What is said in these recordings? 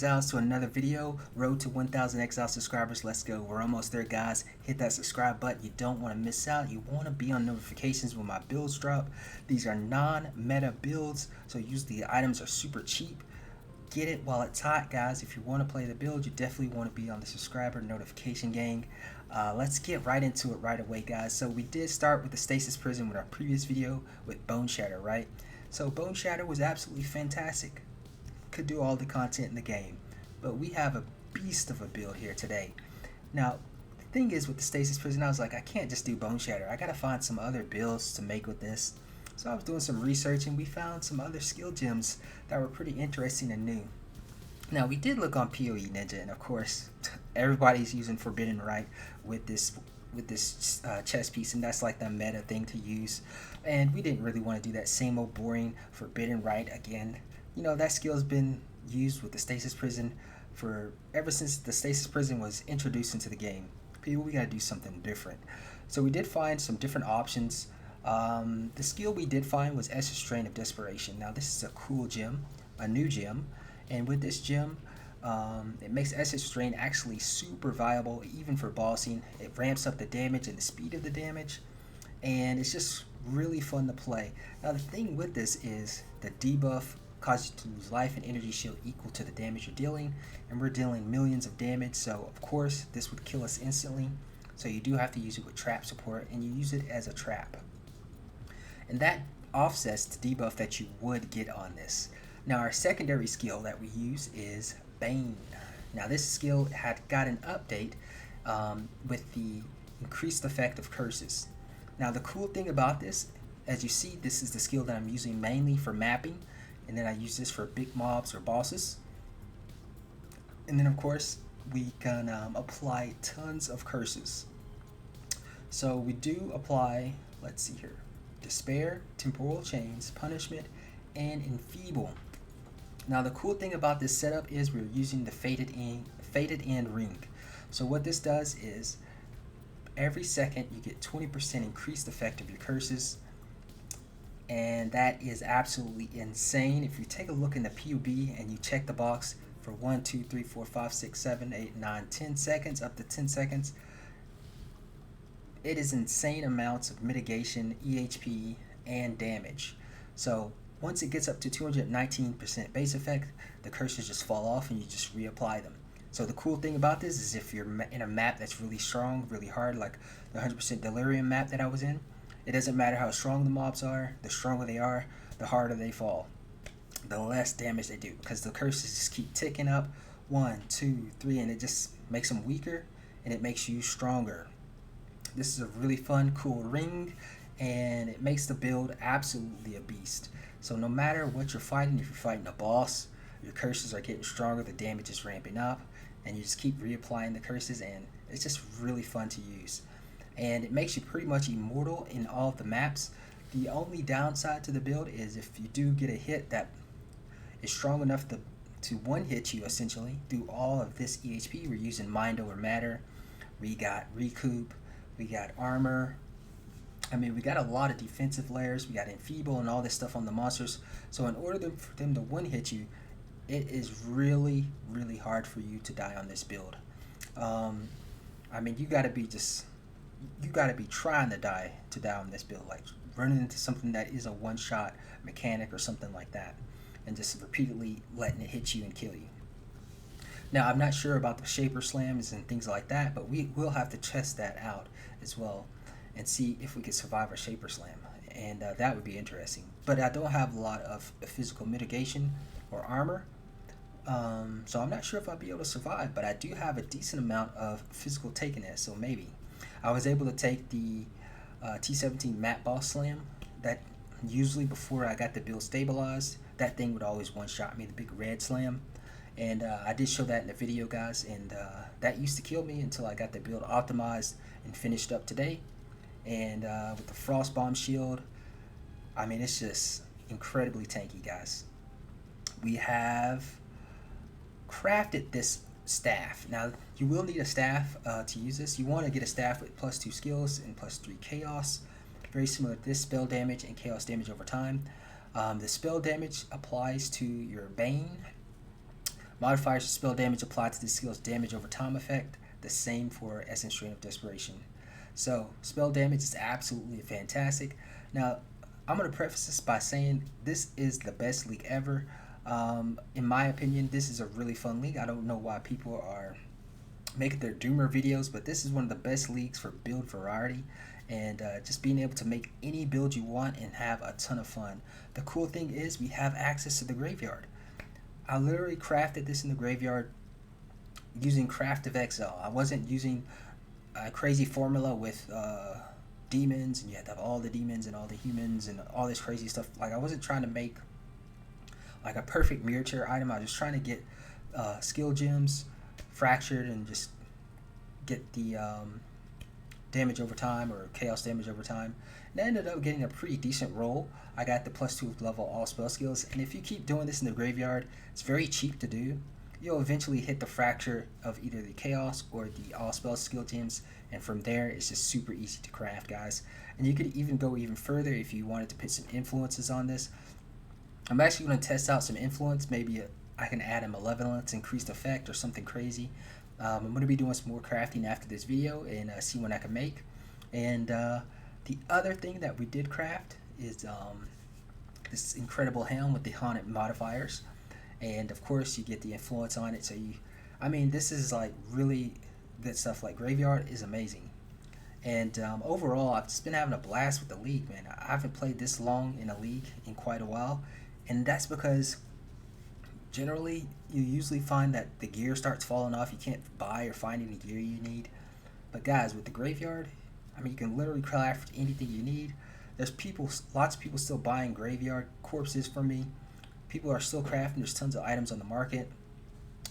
Exiles to another video. Road to 1,000 Exile subscribers. Let's go. We're almost there, guys. Hit that subscribe button. You don't want to miss out. You want to be on notifications when my builds drop. These are non-meta builds, so usually the items are super cheap. Get it while it's hot, guys. If you want to play the build, you definitely want to be on the subscriber notification gang. Let's get right into it right away, guys. So we did start with the Stasis prison with our previous video with Bone Shatter, right? So Bone Shatter was absolutely fantastic. Could do all the content in the game, but we have a beast of a build here today. Now the thing is, with the Stasis prison, I was like, I can't just do Bone Shatter. I gotta find some other builds to make with this. So I was doing some research and we found some other skill gems that were pretty interesting and new. Now we did look on PoE Ninja, and of course everybody's using Forbidden Right with this chest piece, and that's like the meta thing to use. And we didn't really want to do that same old boring Forbidden Right again. You know, that skill's been used with the Stasis prison for ever since the Stasis prison was introduced into the game. People, we gotta do something different. So we did find some different options. The skill we did find was Essence Strain of Desperation. Now this is a cool gem, a new gem, and with this gem, it makes Essence Strain actually super viable even for bossing. It ramps up the damage and the speed of the damage, and it's just really fun to play. Now the thing with this is the debuff causes you to lose life and energy shield equal to the damage you're dealing, and we're dealing millions of damage, so of course this would kill us instantly. So you do have to use it with trap support, and you use it as a trap, and that offsets the debuff that you would get on this. Now our secondary skill that we use is Bane. Now this skill had got an update with the increased effect of curses. Now the cool thing about this, as you see, this is the skill that I'm using mainly for mapping, and then I use this for big mobs or bosses. And then of course we can apply tons of curses. So we do apply, let's see here, Despair, Temporal Chains, Punishment, and Enfeeble. Now the cool thing about this setup is we're using the Fated End Ring. So what this does is every second you get 20% increased effect of your curses, and that is absolutely insane. If you take a look in the PUB and you check the box for 1, 2, 3, 4, 5, 6, 7, 8, 9, 10 seconds, up to 10 seconds, it is insane amounts of mitigation, EHP, and damage. So once it gets up to 219% base effect, the curses just fall off and you just reapply them. So the cool thing about this is if you're in a map that's really strong, really hard, like the 100% Delirium map that I was in, it doesn't matter how strong the mobs are. The stronger they are, the harder they fall, the less damage they do, because the curses just keep ticking up, 1, 2, 3, and it just makes them weaker and it makes you stronger. This is a really fun, cool ring, and it makes the build absolutely a beast. So no matter what you're fighting, if you're fighting a boss, your curses are getting stronger, the damage is ramping up, and you just keep reapplying the curses, and it's just really fun to use. And it makes you pretty much immortal in all of the maps. The only downside to the build is if you do get a hit that is strong enough to one-hit you, essentially, through all of this EHP. We're using Mind Over Matter, we got Recoup, we got Armor. I mean, we got a lot of defensive layers, we got Enfeeble and all this stuff on the monsters. So in order for them to one-hit you, it is really, really hard for you to die on this build. I mean, you gotta be trying to die on this build, like running into something that is a one-shot mechanic or something like that, and just repeatedly letting it hit you and kill you. Now, I'm not sure about the Shaper Slams and things like that, but we will have to test that out as well and see if we can survive a Shaper Slam, and that would be interesting. But I don't have a lot of physical mitigation or armor, so I'm not sure if I'll be able to survive, but I do have a decent amount of physical takeness, so maybe. I was able to take the T17 Map Boss Slam. That usually before I got the build stabilized, that thing would always one-shot me, the big red slam. And I did show that in the video, guys, and that used to kill me until I got the build optimized and finished up today. And with the Frost Bomb Shield, I mean, it's just incredibly tanky, guys. We have crafted this staff. Now, you will need a staff to use this. You want to get a staff with +2 skills and +3 chaos. Very similar to this, spell damage and chaos damage over time. The spell damage applies to your Bane, Modifiers for spell damage applied to this skill's damage over time effect. The same for Essence Strain of Desperation. So spell damage is absolutely fantastic. Now, I'm going to preface this by saying this is the best league ever. In my opinion, this is a really fun league. I don't know why people are making their doomer videos, but this is one of the best leagues for build variety and just being able to make any build you want and have a ton of fun. The cool thing is we have access to the graveyard. I literally crafted this in the graveyard using Craft of Exile. I wasn't using a crazy formula with demons and you have to have all the demons and all the humans and all this crazy stuff. Like, I wasn't trying to make like a perfect mirror tier item. I was just trying to get skill gems fractured and just get the damage over time or chaos damage over time. And I ended up getting a pretty decent roll. I got the +2 level all spell skills, and if you keep doing this in the graveyard, it's very cheap to do. You'll eventually hit the fracture of either the chaos or the all spell skill gems, and from there it's just super easy to craft, guys. And you could even go even further if you wanted to put some influences on this. I'm actually going to test out some influence. Maybe I can add a malevolence increased effect or something crazy. I'm going to be doing some more crafting after this video and see what I can make. And the other thing that we did craft is this incredible helm with the haunted modifiers. And of course you get the influence on it. So I mean, this is like really good stuff. Like, graveyard is amazing. And overall, I've just been having a blast with the league, man. I haven't played this long in a league in quite a while. And that's because generally you usually find that the gear starts falling off. You can't buy or find any gear you need. But guys, with the graveyard, I mean, you can literally craft anything you need. There's lots of people still buying graveyard corpses from me. People are still crafting. There's tons of items on the market.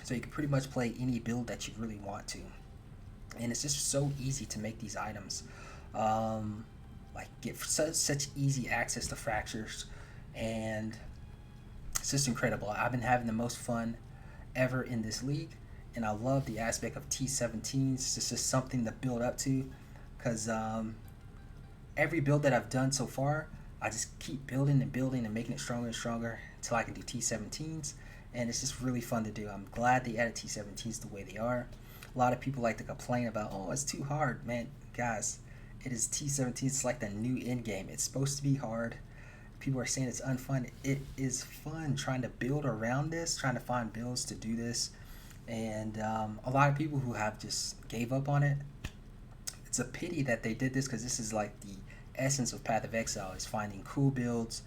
So you can pretty much play any build that you really want to. And it's just so easy to make these items. Like, get such easy access to fractures. And it's just incredible. I've been having the most fun ever in this league. And I love the aspect of T17s. It's just something to build up to. Because every build that I've done so far, I just keep building and building and making it stronger and stronger until I can do T17s. And it's just really fun to do. I'm glad they added T17s the way they are. A lot of people like to complain about, oh, it's too hard. Man, guys, it is T17. It's like the new end game. It's supposed to be hard. People are saying it's unfun. It is fun trying to build around this, trying to find builds to do this. And a lot of people who have just gave up on it. It's a pity that they did this, because this is like the essence of Path of Exile, is finding cool builds,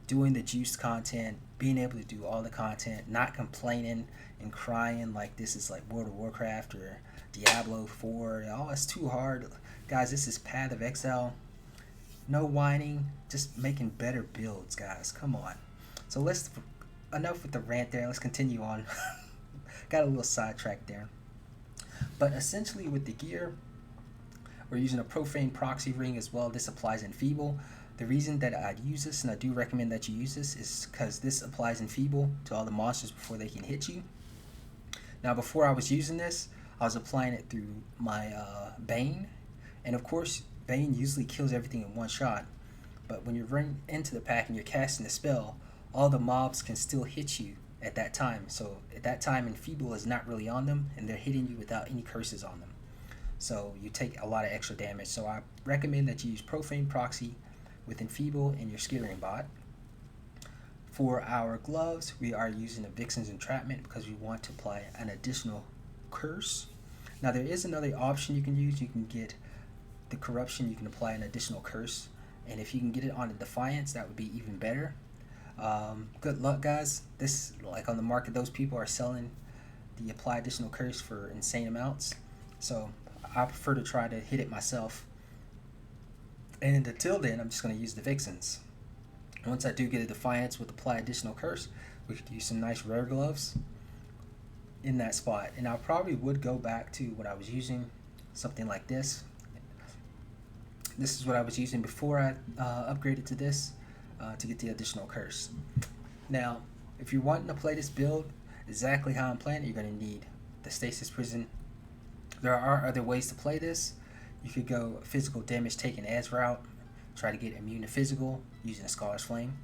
doing the juiced content, being able to do all the content, not complaining and crying like this is like World of Warcraft or Diablo 4. Oh, it's too hard. Guys, this is Path of Exile. No whining, just making better builds, guys. Come on. So enough with the rant there. Let's continue on. Got a little sidetracked there. But essentially with the gear, we're using a profane proxy ring as well. This applies in Feeble. The reason that I'd use this, and I do recommend that you use this, is because this applies in Feeble to all the monsters before they can hit you. Now, before I was using this, I was applying it through my Bane. And of course, Bane usually kills everything in one shot. But when you're running into the pack and you're casting a spell, all the mobs can still hit you at that time. So at that time, Enfeeble is not really on them, and they're hitting you without any curses on them. So you take a lot of extra damage. So I recommend that you use Profane Proxy with Enfeeble in your Skittering bot. For our gloves, we are using a Vixen's Entrapment because we want to apply an additional curse. Now there is another option you can use. You can get the Corruption, you can apply an additional curse. And if you can get it on a Defiance, that would be even better. Good luck, guys. This, like on the market, those people are selling the apply additional curse for insane amounts. So I prefer to try to hit it myself. And until then, I'm just going to use the Vixens. Once I do get a Defiance with apply additional curse, we could use some nice rare gloves in that spot. And I probably would go back to what I was using, something like this. This is what I was using before I upgraded to this to get the additional curse. Now, if you're wanting to play this build exactly how I'm playing it, you're going to need the Stasis Prison. There are other ways to play this. You could go physical damage taken as route, try to get immune to physical using a Scholar's Flame.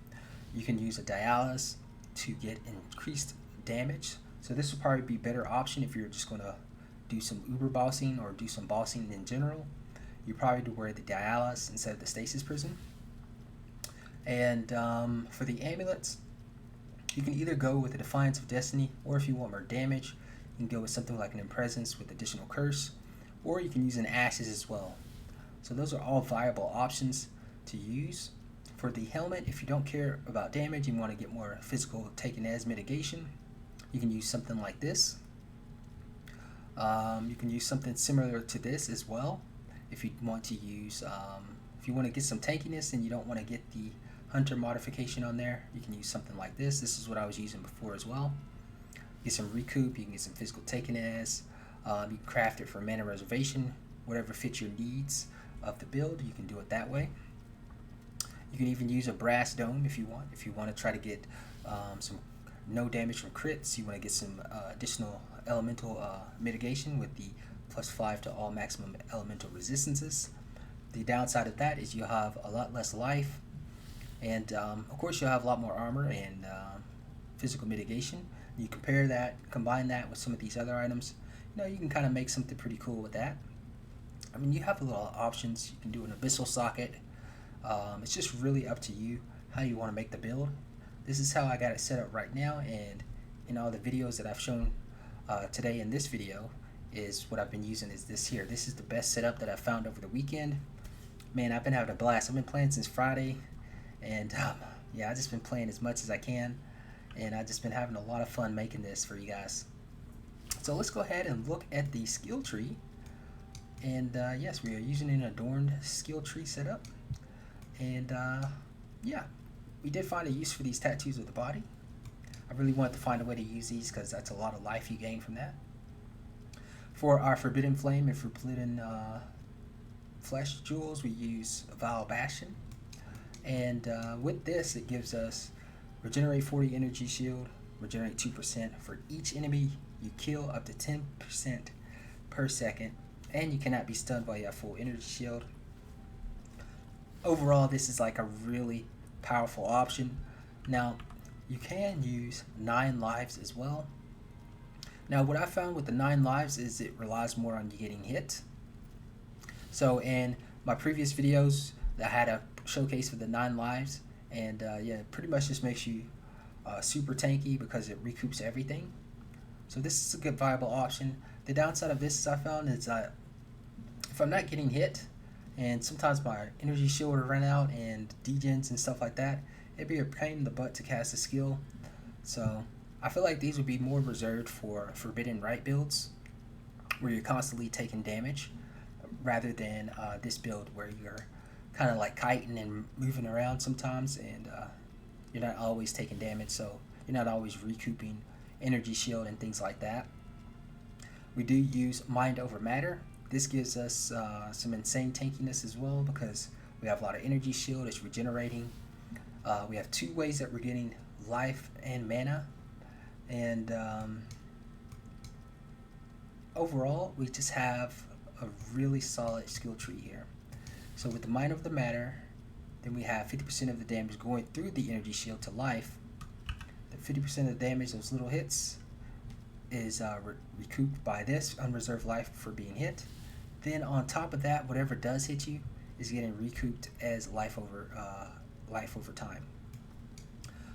You can use a Dialis to get increased damage, So this would probably be a better option if you're just going to do some uber bossing or do some bossing in general. You probably do wear the Dialis instead of the Stasis Prism. And for the amulets, you can either go with the Defiance of Destiny, or if you want more damage, you can go with something like an Impresence with additional curse, or you can use an Ashes as well. So those are all viable options to use. For the helmet, if you don't care about damage and want to get more physical taken as mitigation, you can use something like this. You can use something similar to this as well. If you want to use, if you want to get some tankiness and you don't want to get the Hunter modification on there, you can use something like this. This is what I was using before as well. Get some recoup, you can get some physical taken as. You can craft it for mana reservation, whatever fits your needs of the build, you can do it that way. You can even use a brass dome if you want. If you want to try to get some no damage from crits, you want to get some additional elemental mitigation with the +5 to all maximum elemental resistances. The downside of that is you'll have a lot less life, and of course you'll have a lot more armor and physical mitigation. You combine that with some of these other items, you can kind of make something pretty cool with that. I mean, you have a lot of options. You can do an abyssal socket. It's just really up to you how you want to make the build. This is how I got it set up right now, and in all the videos that I've shown today in this video is what I've been using is this here. This is the best setup that I found over the weekend. Man, I've been having a blast. I've been playing since Friday, and yeah, I've just been playing as much as I can, and I've just been having a lot of fun making this for you guys. So let's go ahead and look at the skill tree. And yes, we are using an adorned skill tree setup. And yeah, we did find a use for these tattoos of the body. I really wanted to find a way to use these because that's a lot of life you gain from that. For our Forbidden Flame and Forbidden Flesh jewels, we use Vile Bastion. And with this, it gives us regenerate 40 energy shield, regenerate 2% for each enemy you kill, up to 10% per second, and you cannot be stunned while you have full energy shield. Overall, this is like a really powerful option. Now, you can use 9 lives as well. Now, what I found with the 9 lives is it relies more on you getting hit. So in my previous videos, I had a showcase for the 9 lives, and yeah, it pretty much just makes you super tanky because it recoups everything. So this is a good viable option. The downside of this, I found, is that if I'm not getting hit, and sometimes my energy shield will run out and degens and stuff like that, it'd be a pain in the butt to cast a skill. So I feel like these would be more reserved for Forbidden Right builds, where you're constantly taking damage, rather than this build where you're kind of like kiting and moving around sometimes, and you're not always taking damage, so you're not always recouping energy shield and things like that. We do use Mind Over Matter. This gives us some insane tankiness as well because we have a lot of energy shield. It's regenerating. We have 2 ways that we're getting life and mana, and overall we just have a really solid skill tree here. So with the Mind Over the Matter, then we have 50% of the damage going through the energy shield to life. The 50% of the damage, those little hits, is recouped by this unreserved life for being hit. Then on top of that, whatever does hit you is getting recouped as life over time.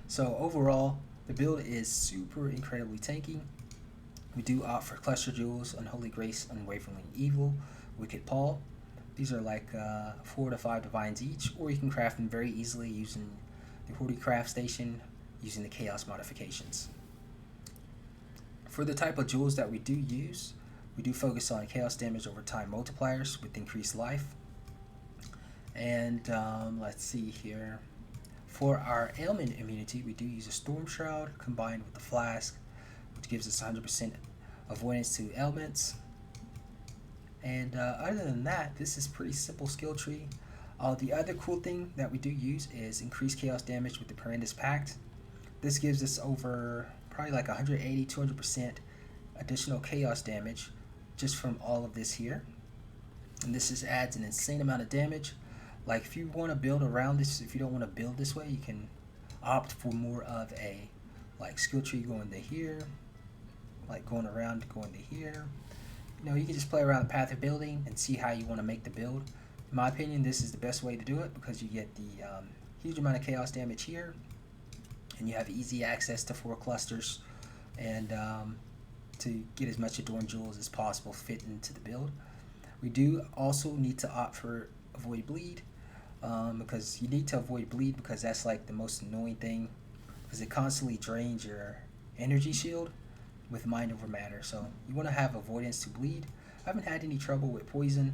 So overall, the build is super incredibly tanky. We do opt for Cluster Jewels, Unholy Grace, Unwavering Evil, Wicked Paul. These are like 4 to 5 divines each, or you can craft them very easily using the Horde Craft Station, using the Chaos modifications. For the type of jewels that we do use, we do focus on Chaos damage over time multipliers with increased life. And let's see here. For our ailment immunity, we do use a Storm Shroud combined with the Flask, which gives us 100% avoidance to ailments. And other than that, this is pretty simple skill tree. The other cool thing that we do use is increased chaos damage with the Perandus Pact. This gives us over probably like 180-200% additional chaos damage just from all of this here. And this just adds an insane amount of damage. Like if you want to build around this, if you don't want to build this way, you can opt for more of a like skill tree going to here, like going around, going to here. You can just play around the path of building and see how you want to make the build. In my opinion, this is the best way to do it because you get the huge amount of chaos damage here, and you have easy access to 4 clusters, and to get as much Adorn Jewels as possible fit into the build. We do also need to opt for avoid bleed, because you need to avoid bleed because that's like the most annoying thing, because it constantly drains your energy shield with mind over matter. So you want to have avoidance to bleed. I haven't had any trouble with poison,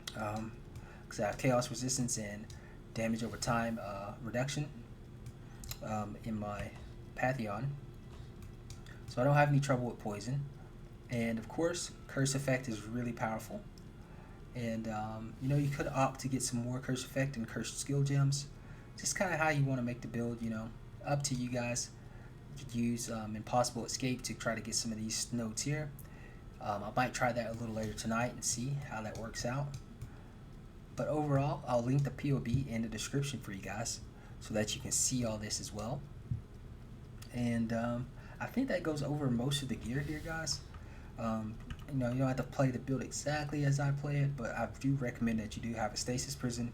because I have chaos resistance and damage over time reduction in my Pantheon, so I don't have any trouble with poison. And of course, curse effect is really powerful, and you could opt to get some more curse effect and cursed skill gems. Just kind of how you want to make the build, up to you guys. You could use Impossible Escape to try to get some of these nodes here. I might try that a little later tonight and see how that works out. But overall, I'll link the POB in the description for you guys so that you can see all this as well. And I think that goes over most of the gear here, guys. You don't have to play the build exactly as I play it, but I do recommend that you do have a Stasis prison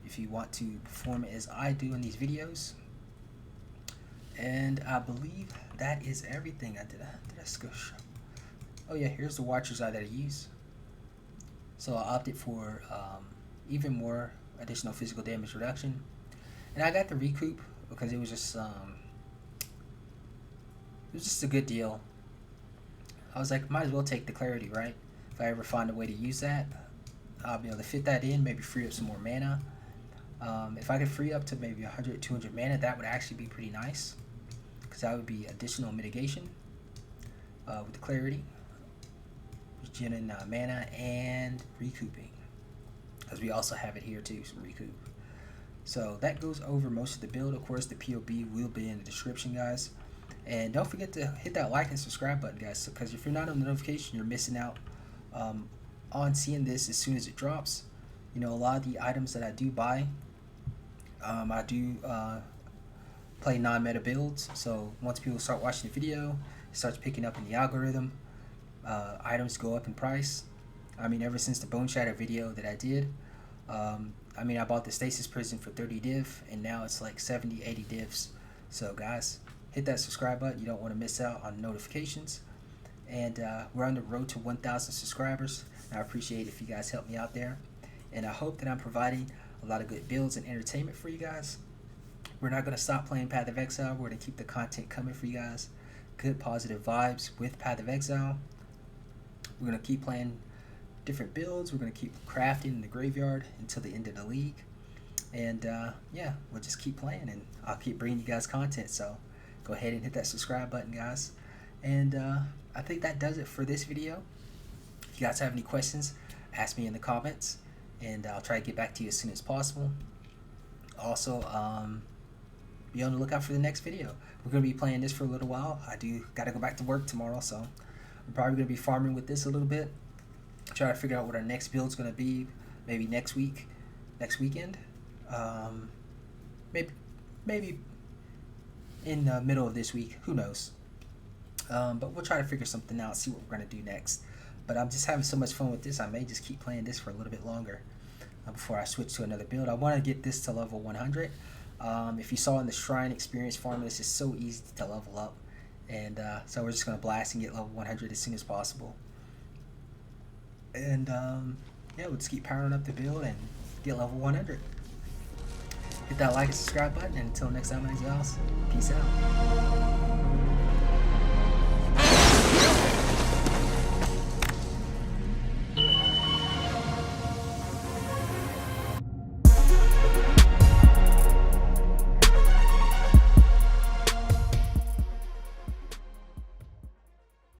if you want to perform as I do in these videos. And I believe that is everything. Did I scush? Oh yeah, here's the Watcher's Eye that I use. So I opted for even more additional physical damage reduction, and I got the recoup because it was just a good deal. I was like, might as well take the clarity, right? If I ever find a way to use that, I'll be able to fit that in, maybe free up some more mana. If I could free up to maybe 100, 200 mana, that would actually be pretty nice, because that would be additional mitigation with the clarity, regenerating mana, and recouping, because we also have it here too, some recoup. So that goes over most of the build. Of course, the POB will be in the description, guys. And don't forget to hit that like and subscribe button, guys, because if you're not on the notification, you're missing out on seeing this as soon as it drops. A lot of the items that I do buy, I do play non-meta builds. So once people start watching the video, it starts picking up in the algorithm. Items go up in price. Ever since the Bone Shatter video that I did, I bought the Stasis prison for 30 div, and now it's like 70, 80 divs. So guys, hit that subscribe button. You don't want to miss out on notifications. And we're on the road to 1,000 subscribers. And I appreciate if you guys help me out there. And I hope that I'm providing a lot of good builds and entertainment for you guys. We're not going to stop playing Path of Exile. We're going to keep the content coming for you guys. Good positive vibes with Path of Exile. We're going to keep playing different builds. We're going to keep crafting in the graveyard until the end of the league. And yeah, we'll just keep playing, and I'll keep bringing you guys content. So go ahead and hit that subscribe button, guys. And I think that does it for this video. If you guys have any questions, ask me in the comments, and I'll try to get back to you as soon as possible. Also, be on the lookout for the next video. We're going to be playing this for a little while. I do got to go back to work tomorrow, so I'm probably going to be farming with this a little bit. Try to figure out what our next build's going to be. Maybe next week, next weekend. Maybe in the middle of this week. Who knows? But we'll try to figure something out, see what we're going to do next. But I'm just having so much fun with this, I may just keep playing this for a little bit longer before I switch to another build. I want to get this to level 100. If you saw in the Shrine Experience farm, this is so easy to level up. And so we're just going to blast and get level 100 as soon as possible. And yeah, we'll just keep powering up the build and get level 100. Hit that like and subscribe button, and until next time, guys, peace out.